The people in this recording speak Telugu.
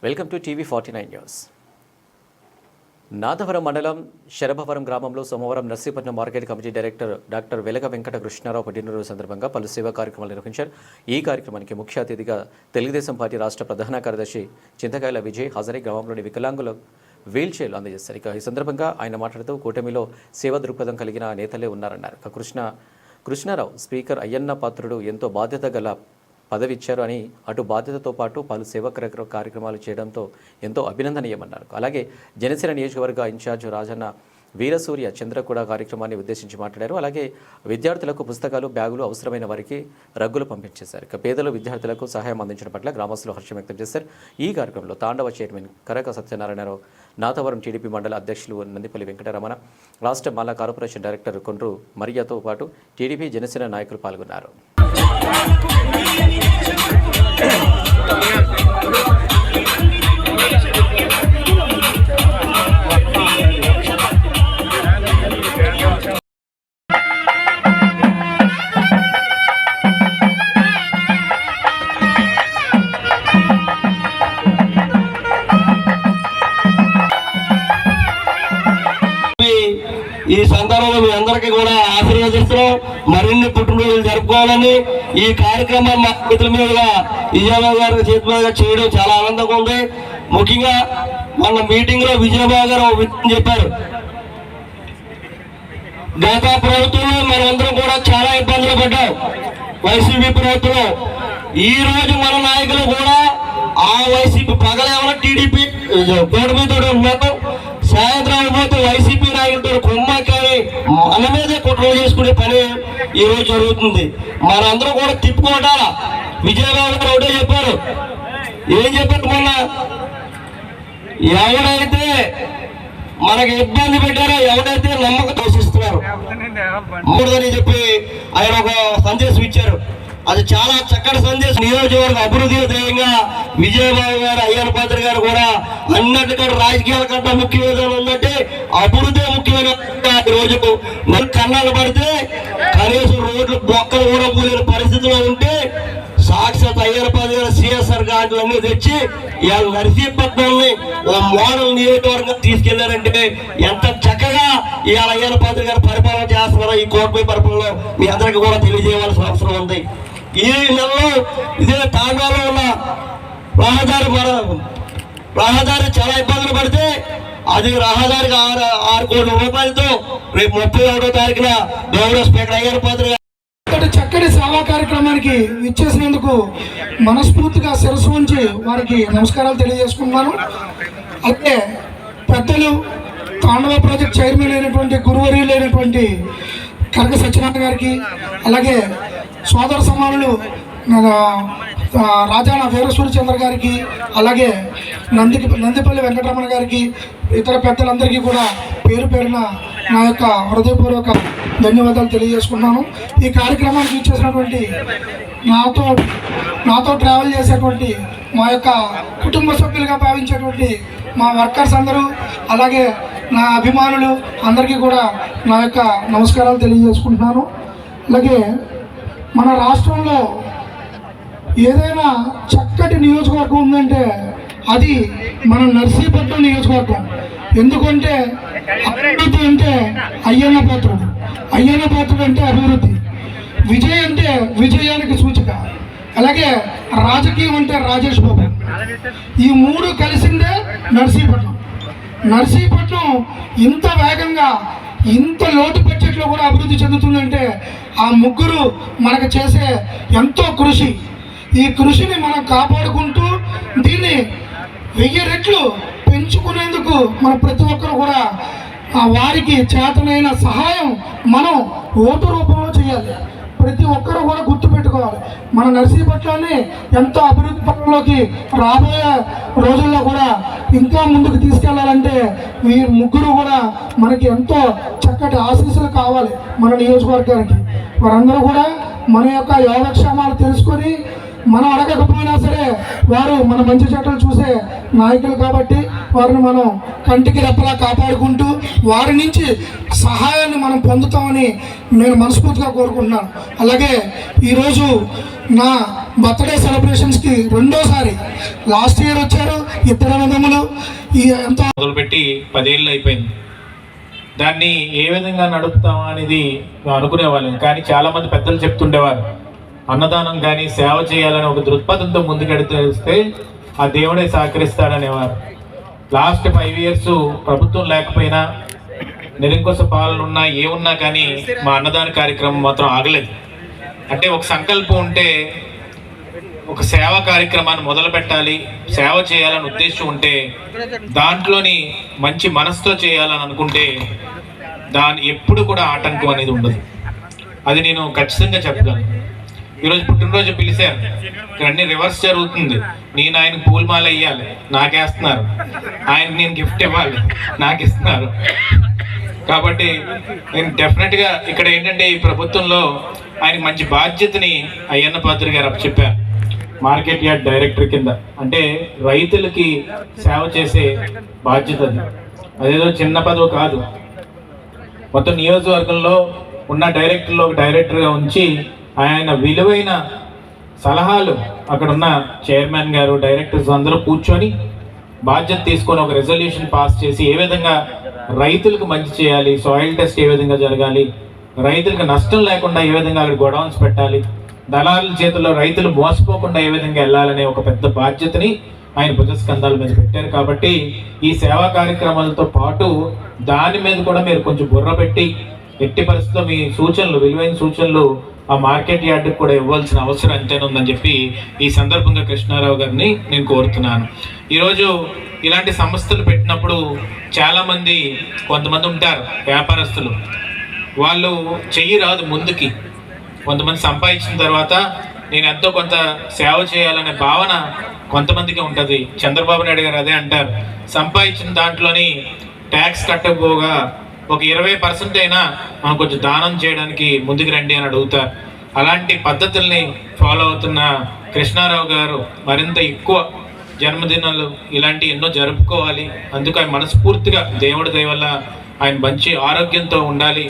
Welcome to TV 49 news. Nadavaram మండలం శరభవరం గ్రామంలో సోమవారం Narsipatnam market committee director doctor Velaga Venkata Krishnarao పుట్టినరోజు సందర్భంగా పలు సేవా కార్యక్రమాలు నిర్వహించారు. ఈ కార్యక్రమానికి ముఖ్య అతిథిగా తెలుగుదేశం పార్టీ రాష్ట్ర ప్రధాన కార్యదర్శి చింతకాయల విజయ్ హాజరై గ్రామంలోని వికలాంగుల వీల్ చైర్లు అందజేశారు. ఇక ఈ సందర్భంగా ఆయన మాట్లాడుతూ కూటమిలో సేవా దృక్పథం కలిగిన నేతలే ఉన్నారన్నారు. కృష్ణారావు స్పీకర్ అయ్యన్న పాత్రుడు ఎంతో బాధ్యత గల పదవి ఇచ్చారు అని అటు బాధ్యతతో పాటు పలు సేవా కార్యక్రమాలు చేయడంతో ఎంతో అభినందనీయమన్నారు. అలాగే జనసేన నియోజకవర్గ ఇన్ఛార్జ్ రాజన్న వీరసూర్య చంద్ర కూడా కార్యక్రమాన్ని ఉద్దేశించి మాట్లాడారు. అలాగే విద్యార్థులకు పుస్తకాలు, బ్యాగులు, అవసరమైన వారికి రగ్గులు పంపించేశారు. ఇక పేదలు విద్యార్థులకు సహాయం అందించడం పట్ల గ్రామస్తులు హర్షం వ్యక్తం చేశారు. ఈ కార్యక్రమంలో తాండవ చైర్మన్ కరక సత్యనారాయణరావు, నాతవరం టీడీపీ మండల అధ్యక్షులు నందిపల్లి వెంకటరమణ, రాష్ట్ర మాలా కార్పొరేషన్ డైరెక్టర్ కొండ్రు మరియాతో పాటు టీడీపీ జనసేన నాయకులు పాల్గొన్నారు. ఈ సందర్భంలో మీ అందరికీ కూడా ఆశీర్వదిస్తున్నాం. మరిన్ని పుట్టినరోజులు జరుపుకోవాలని ఈ కార్యక్రమం మా చేతుల మీదుగా విజయబాబు గారి చేతి మీదుగా చేయడం చాలా ఆనందంగా ఉంది. ముఖ్యంగా మన మీటింగ్ లో విజయబాబు గారు ఒక విషయం చెప్పారు. గత ప్రభుత్వంలో మనందరం కూడా చాలా ఇబ్బందులు పడ్డాం. వైసీపీ ప్రభుత్వం ఈ రోజు మన నాయకులు కూడా ఆ వైసీపీ పగలేమన్నా టీడీపీ కూటమితో ఉన్నాం. సాయంత్రం పోతే వైసీపీ నాయకులతో కొమ్మకాని మన మీదే కుట్ర చేసుకునే పని ఈ రోజు జరుగుతుంది. మనందరూ కూడా తిప్పుకోవటాల. విజయబాబు గారు ఒకటే చెప్పారు. ఏం చెప్పారు? మొన్న ఎవడైతే మనకి ఇబ్బంది పెట్టారో, ఎవడైతే నమ్మకం దోషిస్తున్నారు మూడదని చెప్పి ఆయన ఒక సందేశం ఇచ్చారు. అది చాలా చక్కటి సందేశం. నియోజకవర్గ అభివృద్ధి ధ్యేయంగా విజయబాబు గారు, అయ్యన్న పాత్ర గారు కూడా అన్నట్టుగా రాజకీయాల కంటే ముఖ్యమైన ఉందంటే అభివృద్ధి ముఖ్యమైన. ఈ రోజు కన్నాలు పడితే కనీసం రోడ్లు బొక్కలు కూడా పోలేని పరిస్థితిలో ఉంటే సాక్షాత్ అయ్యన్న పాత్ర గారు సిఎస్ఆర్ కార్డులన్నీ తెచ్చి ఇవాళ నర్సీపట్నాన్ని ఓ మోడల్ నియోజకవర్గం తీసుకెళ్లారంటే ఎంత చక్కగా ఇవాళ అయ్యన్న పాత్ర గారు పరిపాలన చేస్తున్నారో ఈ కోటపై పరిపాలన మీ అందరికీ కూడా తెలియజేయవలసిన అవసరం ఉంది. ఈ నెలలో ఇదే తాండాలో ఉన్న రహదారి చాలా ఇబ్బందులు పడితే అది రహదారికి 6 కోట్ల రూపాయలతో రేపు 31వ తారీఖున గౌరవ స్పీకర్ అయ్యన్న పాత్ర గారు చక్కటి సేవా కార్యక్రమానికి ఇచ్చేసినందుకు మనస్ఫూర్తిగా శిరస్సు ఉంచి వారికి నమస్కారాలు తెలియజేసుకున్నాను. అయితే పెద్దలు తాండవ ప్రాజెక్ట్ చైర్మన్ అయినటువంటి గురువర్యులైనటువంటి కరక సత్యనారాయణ గారికి, అలాగే సోదర సమానులు రాజాన వీరసూర్య చంద్ర గారికి, అలాగే నందిపల్లి వెంకటరమణ గారికి, ఇతర పెద్దలందరికీ కూడా పేరు పేరున నా యొక్క హృదయపూర్వక ధన్యవాదాలు తెలియజేసుకున్నాను. ఈ కార్యక్రమానికి ఇచ్చేసినటువంటి నాతో ట్రావెల్ చేసేటువంటి మా యొక్క కుటుంబ సభ్యులుగా భావించేటువంటి మా వర్కర్స్ అందరూ, అలాగే నా అభిమానులు అందరికీ కూడా నా యొక్క నమస్కారాలు తెలియజేసుకుంటున్నాను. అలాగే మన రాష్ట్రంలో ఏదైనా చక్కటి నియోజకవర్గం ఉందంటే అది మన నర్సీపట్నం నియోజకవర్గం. ఎందుకంటే అభివృద్ధి అంటే అయ్యన్న పాత్రుడు, అయ్యన్న పాత్రుడు అంటే అభివృద్ధి, విజయ్ అంటే విజయానికి సూచిక, అలాగే రాజకీయం అంటే రాజేష్ బాబు. ఈ 3 కలిసిందే నర్సీపట్నం. నర్సీపట్నం ఇంత వేగంగా ఇంత లోటు బడ్జెట్లో కూడా అభివృద్ధి చెందుతుందంటే ఆ ముగ్గురు మనకు చేసే ఎంతో కృషి. ఈ కృషిని మనం కాపాడుకుంటూ దీన్ని 1000 రెట్లు పెంచుకునేందుకు మన ప్రతి ఒక్కరు కూడా వారికి చేతనైన సహాయం మనం ఓటు రూపంలో చేయాలి. ప్రతి ఒక్కరూ కూడా గుర్తుపెట్టుకోవాలి, మన నర్సీపట్నాన్ని ఎంతో అభివృద్ధి పథంలోకి రాబోయే రోజుల్లో కూడా ఇంకా ముందుకు తీసుకెళ్లాలంటే వీరు ముగ్గురు కూడా మనకి ఎంతో చక్కటి ఆశీస్సులు కావాలి మన నియోజకవర్గానికి. వారందరూ కూడా మన యొక్క యోగక్షేమాలు తెలుసుకొని మనం అడగకపోయినా సరే వారు మన మంచి చెడ్డలు చూసే నాయకులు కాబట్టి వారిని మనం కంటికి రెప్పలా కాపాడుకుంటూ వారి నుంచి సహాయాన్ని మనం పొందుతామని నేను మనస్ఫూర్తిగా కోరుకుంటున్నాను. అలాగే ఈరోజు నా బర్త్డే సెలబ్రేషన్స్కి రెండోసారి లాస్ట్ ఇయర్ వచ్చారు ఇద్దరు అన్నదమ్ములు. ఈ ఎంతో మొదలుపెట్టి 10 ఏళ్ళు అయిపోయింది. దాన్ని ఏ విధంగా నడుపుతామా అనేది మేము అనుకునేవాళ్ళం. కానీ చాలామంది పెద్దలు చెప్తుండేవారు, అన్నదానం కానీ సేవ చేయాలని ఒక దృక్పథంతో ముందుకెడితే ఆ దేవుడే సహకరిస్తాడనేవారు. లాస్ట్ 5 ఇయర్స్ ప్రభుత్వం లేకపోయినా నిరంకుశ పాలన ఉన్నా ఏమున్నా కానీ మా అన్నదాన కార్యక్రమం మాత్రం ఆగలేదు. అంటే ఒక సంకల్పం ఉంటే ఒక సేవా కార్యక్రమాన్ని మొదలు పెట్టాలి, సేవ చేయాలని ఉద్దేశం ఉంటే దాంట్లోని మంచి మనసుతో చేయాలని అనుకుంటే దాని ఎప్పుడు కూడా ఆటంకం అనేది ఉండదు. అది నేను ఖచ్చితంగా చెప్పగలను. ఈరోజు పుట్టినరోజు పిలిచారు, ఇక్కడ అన్ని రివర్స్ జరుగుతుంది. నేను ఆయనకు పూలమాల ఇవ్వాలి, నాకేస్తున్నారు. ఆయనకు నేను గిఫ్ట్ ఇవ్వాలి, నాకు ఇస్తున్నారు. కాబట్టి నేను డెఫినెట్గా ఇక్కడ ఏంటంటే ఈ ప్రభుత్వంలో ఆయనకు మంచి బాధ్యతని అయ్యన్న పాత్రి గారు అప్పచెప్పారు. మార్కెట్ యార్డ్ డైరెక్టర్ కింద, అంటే రైతులకి సేవ చేసే బాధ్యత అది. అదేదో చిన్న పదవి కాదు. మొత్తం నియోజకవర్గంలో ఉన్న డైరెక్టర్లో ఒక డైరెక్టర్గా ఉంచి ఆయన విలువైన సలహాలు అక్కడ ఉన్న చైర్మన్ గారు, డైరెక్టర్స్ అందరూ కూర్చొని బాధ్యత తీసుకొని ఒక రెజల్యూషన్ పాస్ చేసి ఏ విధంగా రైతులకు మంచి చేయాలి, సాయిల్ టెస్ట్ ఏ విధంగా జరగాలి, రైతులకు నష్టం లేకుండా ఏ విధంగా అక్కడ గోడౌన్స్ పెట్టాలి, దళారుల చేతుల్లో రైతులు మోసపోకుండా ఏ విధంగా వెళ్ళాలనే ఒక పెద్ద బాధ్యతని ఆయన భుజస్కంధాల మీద పెట్టారు. కాబట్టి ఈ సేవా కార్యక్రమాలతో పాటు దాని మీద కూడా మీరు కొంచెం బుర్ర పెట్టి ఎట్టి పరిస్థితుల్లో మీ సూచనలు, విలువైన సూచనలు ఆ మార్కెట్ యార్డుకి కూడా ఇవ్వాల్సిన అవసరం ఎంతైనా ఉందని చెప్పి ఈ సందర్భంగా కృష్ణారావు గారిని నేను కోరుతున్నాను. ఈరోజు ఇలాంటి సంస్థలు పెట్టినప్పుడు చాలామంది కొంతమంది ఉంటారు వ్యాపారస్తులు, వాళ్ళు చెయ్యి రాదు ముందుకి. కొంతమంది సంపాదించిన తర్వాత నేను ఎంతో కొంత సేవ చేయాలనే భావన కొంతమందికి ఉంటుంది. చంద్రబాబు నాయుడు గారు అదే అంటారు, సంపాదించిన దాంట్లోని ట్యాక్స్ కట్టకపోగా ఒక 20% అయినా మనం కొంచెం దానం చేయడానికి ముందుకు రండి అని అడుగుతారు. అలాంటి పద్ధతుల్ని ఫాలో అవుతున్న కృష్ణారావు గారు మరింత ఎక్కువ జన్మదినాలు ఇలాంటి ఎన్నో జరుపుకోవాలి. అందుకు ఆయన మనస్ఫూర్తిగా దేవుడి దయ వల్ల ఆయన మంచి ఆరోగ్యంతో ఉండాలి.